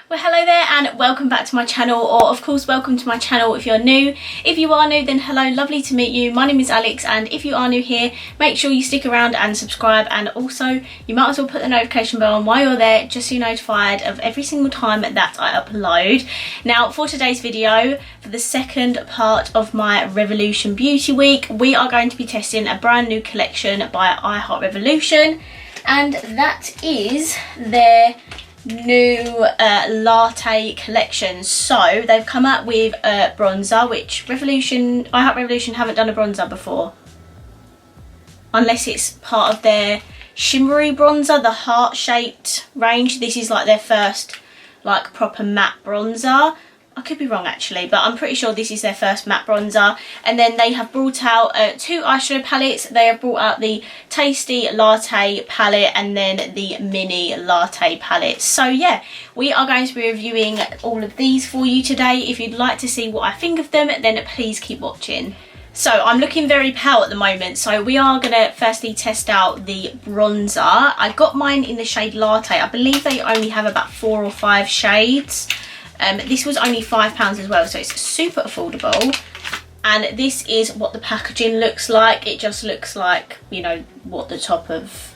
Well, hello there and welcome back to my channel, or of course welcome to my channel if you're new. If you are new, then hello, lovely to meet you. My name is Alex, and if you are new here, make sure you stick around and subscribe, and also you might as well put the notification bell on while you're there just so you're notified of every single time that I upload. Now for today's video, for the second part of my Revolution Beauty Week, we are going to be testing a brand new collection by Revolution, and that is their new latte collection. So they've come out with a bronzer, which Revolution haven't done a bronzer before, unless it's part of their shimmery bronzer, the heart-shaped range. This is like their first like proper matte bronzer. I could be wrong actually, but I'm pretty sure this is their first matte bronzer. And then they have brought out two eyeshadow palettes. They have brought out the Tasty Latte palette and then the Mini Latte palette. So yeah, we are going to be reviewing all of these for you today. If you'd like to see what I think of them, then please keep watching. So I'm looking very pale at the moment, so we are going to firstly test out the bronzer. I got mine in the shade Latte. I believe they only have about 4 or 5 shades. This was only £5 as well, so it's super affordable. And this is what the packaging looks like. It just looks like, you know, what the top of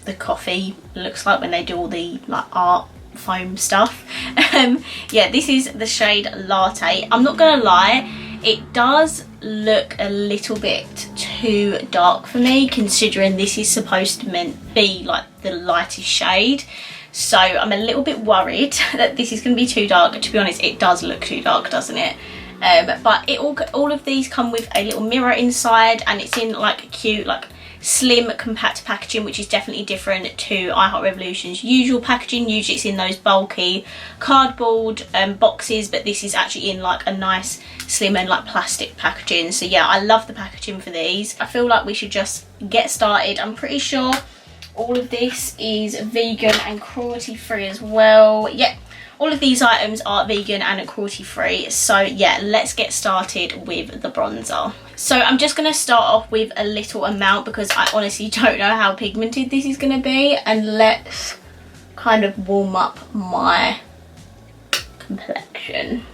the coffee looks like when they do all the like art foam stuff. Yeah, this is the shade Latte. I'm not gonna lie, it does look a little bit too dark for me, considering this is supposed to be like the lightest shade. So I'm a little bit worried that this is going to be too dark. To be honest, it does look too dark, doesn't it? But all of these come with a little mirror inside, and it's in like a cute, like slim, compact packaging, which is definitely different to Revolution's usual packaging. Usually it's in those bulky cardboard boxes, but this is actually in like a nice slim and like plastic packaging. So yeah, I love the packaging for these. I feel like we should just get started. I'm pretty sure all of this is vegan and cruelty free as well. Yeah, all of these items are vegan and cruelty free. So yeah, let's get started with the bronzer. So I'm just going to start off with a little amount because I honestly don't know how pigmented this is going to be, and let's kind of warm up my complexion.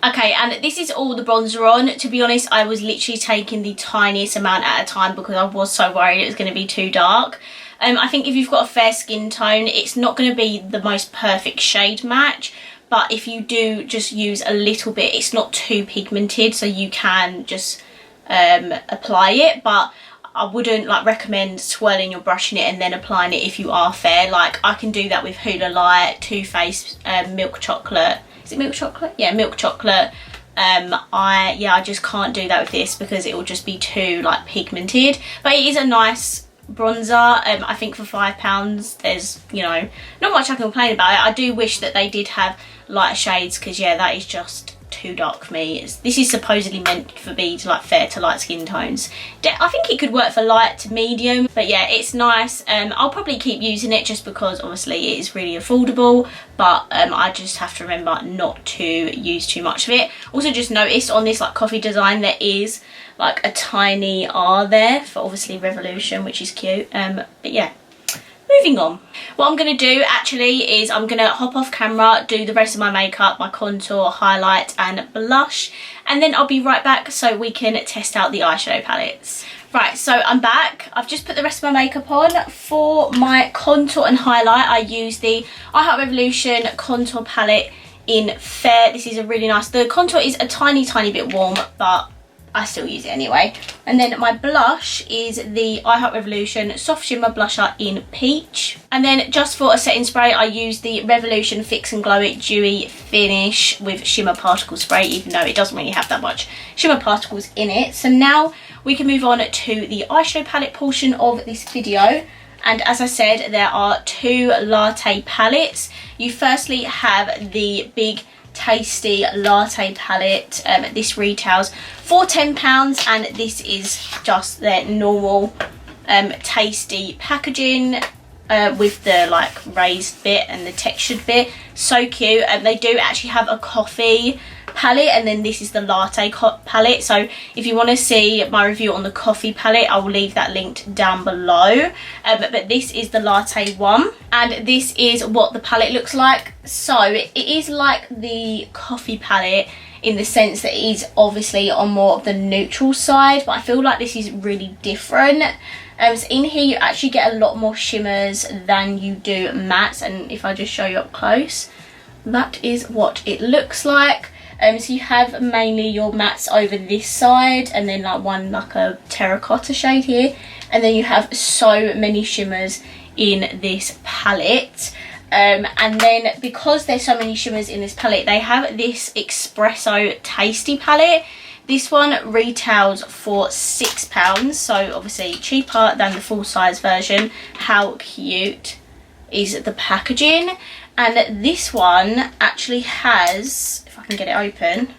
Okay, and this is all the bronzer on. To be honest, I was literally taking the tiniest amount at a time because I was so worried it was going to be too dark. I think if you've got a fair skin tone, it's not going to be the most perfect shade match, but if you do just use a little bit, it's not too pigmented, so you can just apply it. But I wouldn't like recommend swirling or brushing it and then applying it if you are fair. Like I can do that with Hoola Light, Too Faced Milk Chocolate. Is it milk chocolate? Yeah, milk chocolate. I just can't do that with this because it will just be too like pigmented. But it is a nice bronzer. I think for £5 there's, you know, not much I can complain about it. I do wish that they did have lighter shades because yeah, that is just too dark for me. This is supposedly meant for be like fair to light skin tones. I think it could work for light to medium, but yeah, it's nice. I'll probably keep using it just because obviously it is really affordable, but I just have to remember not to use too much of it. Also just noticed on this like coffee design there is like a tiny R there for obviously Revolution, which is cute. But yeah, moving on. What I'm going to do actually is I'm going to hop off camera, do the rest of my makeup, my contour, highlight and blush, and then I'll be right back so we can test out the eyeshadow palettes. Right, so I'm back. I've just put the rest of my makeup on. For my contour and highlight, I use the Revolution contour palette in Fair. This is a really nice, the contour is a tiny bit warm, but I still use it anyway. And then my blush is the Revolution Soft Shimmer Blusher in Peach. And then just for a setting spray, I use the Revolution Fix and Glow It Dewy Finish with Shimmer Particle Spray, even though it doesn't really have that much shimmer particles in it. So now we can move on to the eyeshadow palette portion of this video. And as I said, there are 2 latte palettes. You firstly have the big Tasty Latte palette. This retails for £10, and this is just their normal Tasty packaging with the like raised bit and the textured bit. So cute. They do actually have a coffee palette, and then this is the latte palette. So if you want to see my review on the coffee palette, I will leave that linked down below. But this is the latte one, and this is what the palette looks like. So it is like the coffee palette in the sense that it is obviously on more of the neutral side, but I feel like this is really different. So in here you actually get a lot more shimmers than you do mattes, and if I just show you up close, that is what it looks like. So you have mainly your mattes over this side, and then like one like a terracotta shade here, and then you have so many shimmers in this palette. And then because there's so many shimmers in this palette, they have this espresso tasty palette. This one retails for £6, so obviously cheaper than the full size version. How cute is the packaging? And this one actually has, if I can get it open,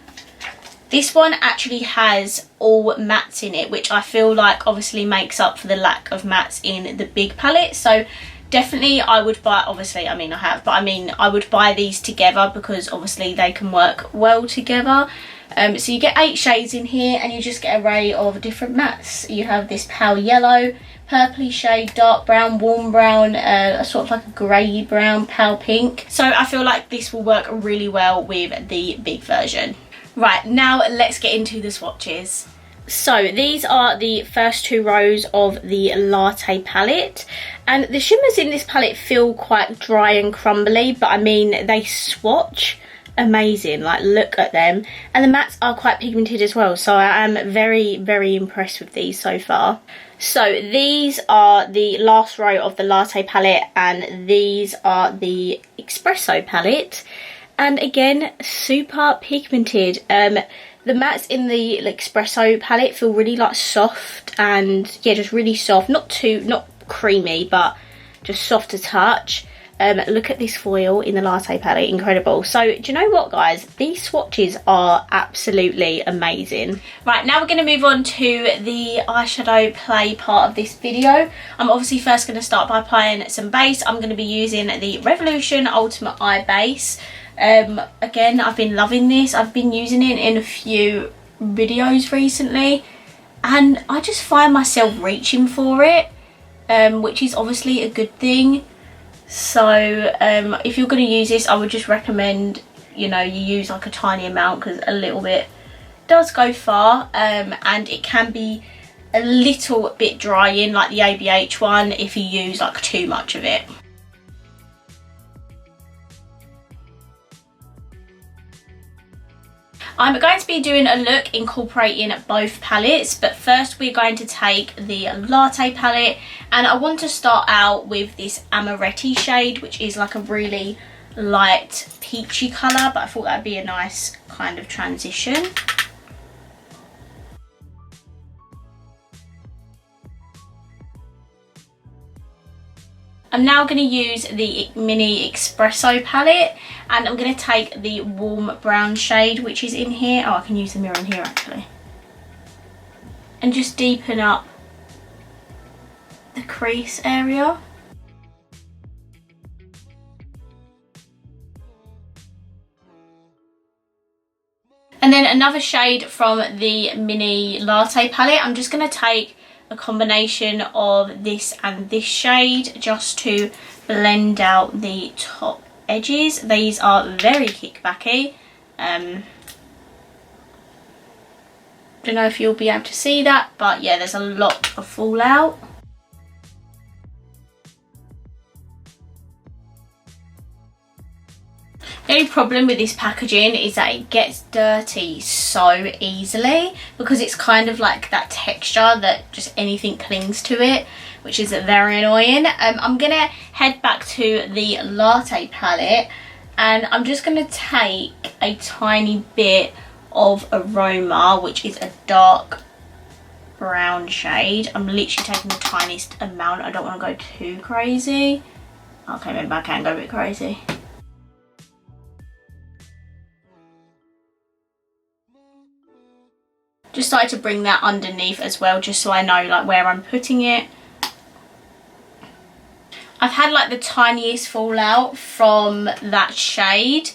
this one actually has all mattes in it, which I feel like obviously makes up for the lack of mattes in the big palette. So definitely I would buy, obviously, I mean I have, but I mean I would buy these together because obviously they can work well together. So you get 8 shades in here, and you just get an array of different mattes. You have this pale yellow, purpley shade, dark brown, warm brown, a sort of like a grey brown, pale pink. So I feel like this will work really well with the big version. Right, now let's get into the swatches. So these are the first 2 rows of the latte palette, and the shimmers in this palette feel quite dry and crumbly, but I mean they swatch amazing. Like, look at them, and the mattes are quite pigmented as well, so I am very impressed with these so far. So these are the last row of the latte palette, and these are the espresso palette, and again super pigmented. The mattes in the espresso palette feel really like soft, and yeah, just really soft, not creamy, but just soft to touch. Look at this foil in the latte palette, incredible. So do you know what, guys, these swatches are absolutely amazing. Right, now we're going to move on to the eyeshadow play part of this video. I'm obviously first going to start by applying some base. I'm going to be using the Revolution Ultimate Eye Base. Again, I've been loving this. I've been using it in a few videos recently, and I just find myself reaching for it, which is obviously a good thing. So if you're going to use this, I would just recommend, you know, you use like a tiny amount, because a little bit does go far, and it can be a little bit drying, like the ABH one, if you use like too much of it. I'm going to be doing a look incorporating both palettes, but first we're going to take the latte palette, and I want to start out with this Amaretti shade, which is like a really light peachy colour, but I thought that'd be a nice kind of transition. I'm now going to use the Mini Espresso palette, and I'm going to take the warm brown shade which is in here. Oh, I can use the mirror in here actually. And just deepen up the crease area. And then another shade from the Mini Latte palette. I'm just going to take a combination of this and this shade just to blend out the top edges. These are very kickbacky. Don't know if you'll be able to see that, but yeah, there's a lot of fallout. The only problem with this packaging is that it gets dirty so easily, because it's kind of like that texture that just anything clings to it, which is very annoying. I'm going to head back to the Latte palette, and I'm just going to take a tiny bit of Aroma, which is a dark brown shade. I'm literally taking the tiniest amount. I don't want to go too crazy. Okay, maybe I can go a bit crazy. Just started to bring that underneath as well, just so I know like where I'm putting it. I've had like the tiniest fallout from that shade,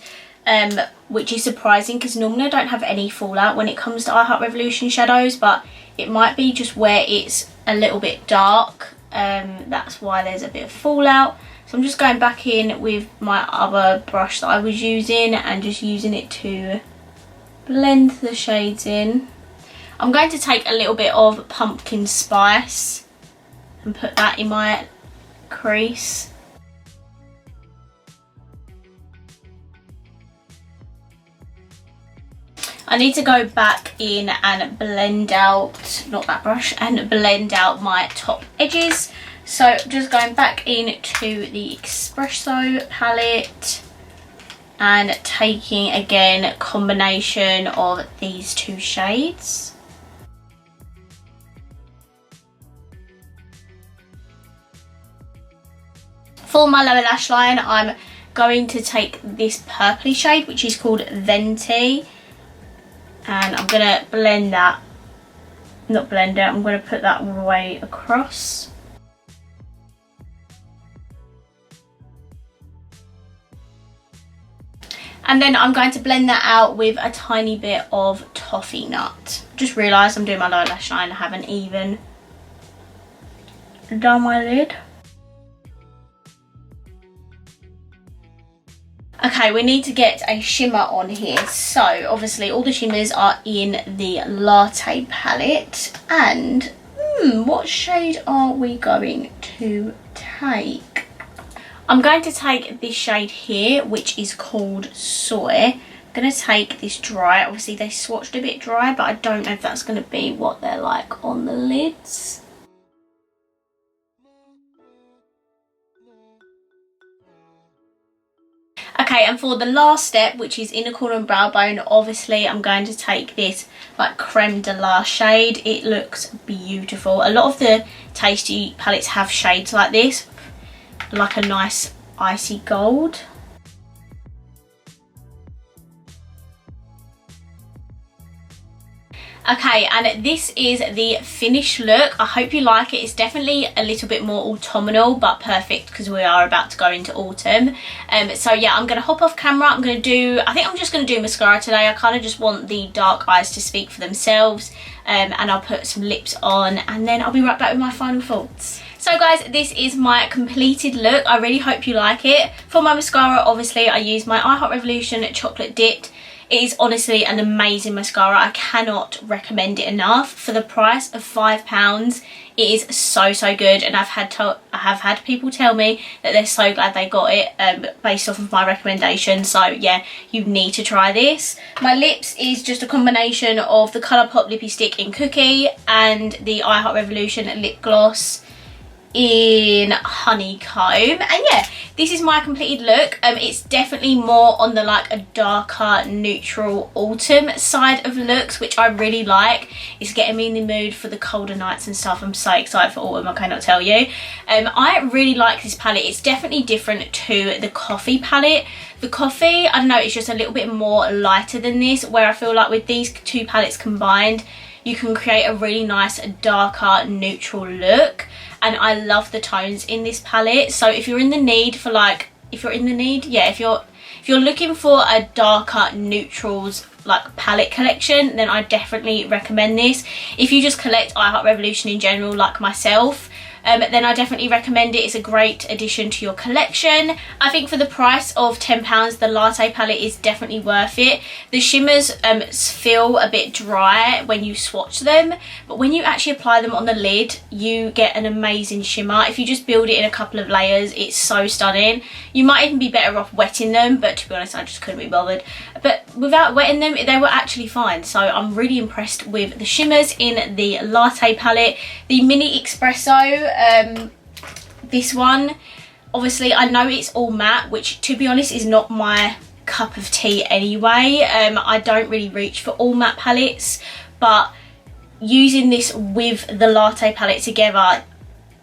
which is surprising because normally I don't have any fallout when it comes to I Heart Revolution shadows, but it might be just where it's a little bit dark. That's why there's a bit of fallout. So I'm just going back in with my other brush that I was using and just using it to blend the shades in. I'm going to take a little bit of pumpkin spice and put that in my crease. I need to go back in and blend out, not that brush, and blend out my top edges. So just going back into the Espresso palette and taking again a combination of these two shades. For my lower lash line, I'm going to take this purpley shade, which is called Venti. And I'm going to blend that, not blend it, I'm going to put that all the way across. And then I'm going to blend that out with a tiny bit of toffee nut. Just realised I'm doing my lower lash line, I haven't even done my lid. Okay, we need to get a shimmer on here. So obviously all the shimmers are in the Latte palette. And what shade are we going to take? I'm going to take this shade here, which is called Soy. I'm going to take this dry. Obviously they swatched a bit dry, but I don't know if that's going to be what they're like on the lids. Okay, and for the last step, which is inner corner and brow bone, obviously I'm going to take this like creme de la shade. It looks beautiful. A lot of the Tasty palettes have shades like this, like a nice icy gold. Okay, and this is the finished look. I hope you like it. It's definitely a little bit more autumnal, but perfect because we are about to go into autumn. So yeah, I'm going to hop off camera. I think I'm just going to do mascara today. I kind of just want the dark eyes to speak for themselves. And I'll put some lips on and then I'll be right back with my final thoughts. So guys, this is my completed look. I really hope you like it. For my mascara, obviously, I use my I Heart Revolution Chocolate Dipped. It is honestly an amazing mascara. I cannot recommend it enough. For the price of £5, it is so good, and I have had people tell me that they're so glad they got it based off of my recommendation. So yeah, you need to try this. My lips is just a combination of the Colourpop Lippy Stick in Cookie and the I Heart Revolution lip gloss in Honeycomb. And yeah, this is my completed look. It's definitely more on the like a darker neutral autumn side of looks, which I really like. It's getting me in the mood for the colder nights and stuff. I'm so excited for autumn, I cannot tell you. I really like this palette. It's definitely different to the Coffee palette. The Coffee, I don't know, it's just a little bit more lighter than this, where I feel like with these two palettes combined you can create a really nice darker neutral look. And I love the tones in this palette. So if you're in the need for like, if you're looking for a darker neutrals like palette collection, then I definitely recommend this. If you just collect I Heart Revolution in general like myself, then I definitely recommend it. It's a great addition to your collection. I think for the price of £10, the Latte palette is definitely worth it. The shimmers feel a bit dry when you swatch them, but when you actually apply them on the lid, you get an amazing shimmer. If you just build it in a couple of layers, it's so stunning. You might even be better off wetting them, but to be honest, I just couldn't be bothered. But without wetting them, they were actually fine. So I'm really impressed with the shimmers in the Latte palette. The Mini Espresso, this one, obviously I know it's all matte, which to be honest is not my cup of tea anyway. I don't really reach for all matte palettes, but using this with the Latte palette together,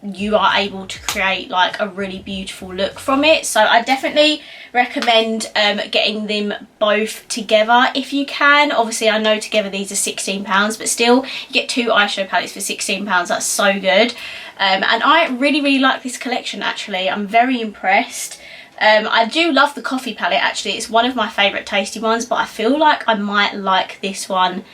you are able to create like a really beautiful look from it. So I definitely recommend getting them both together if you can. Obviously I know together these are £16, but still you get two eyeshadow palettes for £16. That's so good. And I really like this collection actually. I'm very impressed. I do love the coffee palette actually. It's one of my favourite tasty ones, but I feel like I might like this one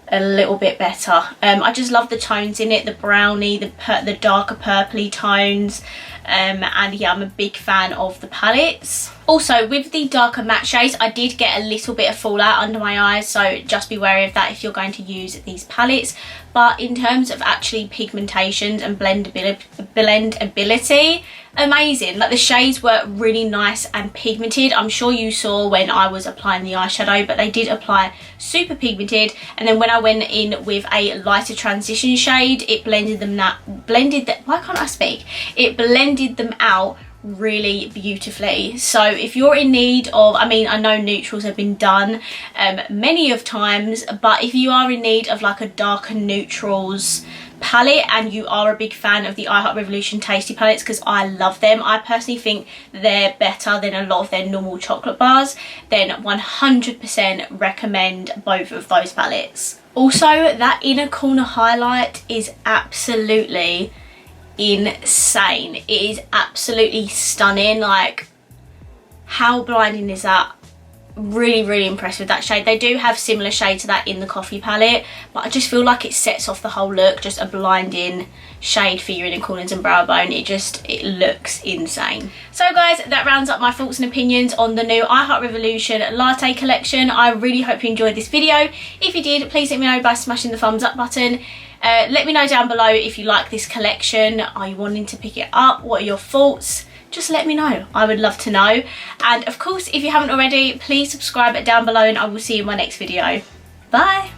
a little bit better. I just love the tones in it, the brownie, the darker purpley tones, and yeah, I'm a big fan of the palettes. Also, with the darker matte shades, I did get a little bit of fallout under my eyes, so just be wary of that if you're going to use these palettes. But in terms of actually pigmentations and blendability, amazing. Like, the shades were really nice and pigmented. I'm sure you saw when I was applying the eyeshadow, but they did apply super pigmented, and then when I went in with a lighter transition shade, it blended them it blended them out really beautifully. So if you're in need of, I mean, I know neutrals have been done many of times, but if you are in need of like a darker neutrals palette and you are a big fan of the I Heart Revolution Tasty palettes, because I love them, I personally think they're better than a lot of their normal chocolate bars, then 100% recommend both of those palettes. Also, that inner corner highlight is absolutely insane. It is absolutely stunning. Like, how blinding is that? Really impressed with that shade. They do have similar shades to that in the coffee palette, but I just feel like it sets off the whole look. Just a blinding shade for your inner corners and brow bone. It looks insane. So guys, that rounds up my thoughts and opinions on the new I Heart Revolution Latte collection. I really hope you enjoyed this video. If you did, please let me know by smashing the thumbs up button. Let me know down below if you like this collection. Are you wanting to pick it up? What are your thoughts? Just let me know. I would love to know. And of course, if you haven't already, please subscribe down below, and I will see you in my next video. Bye.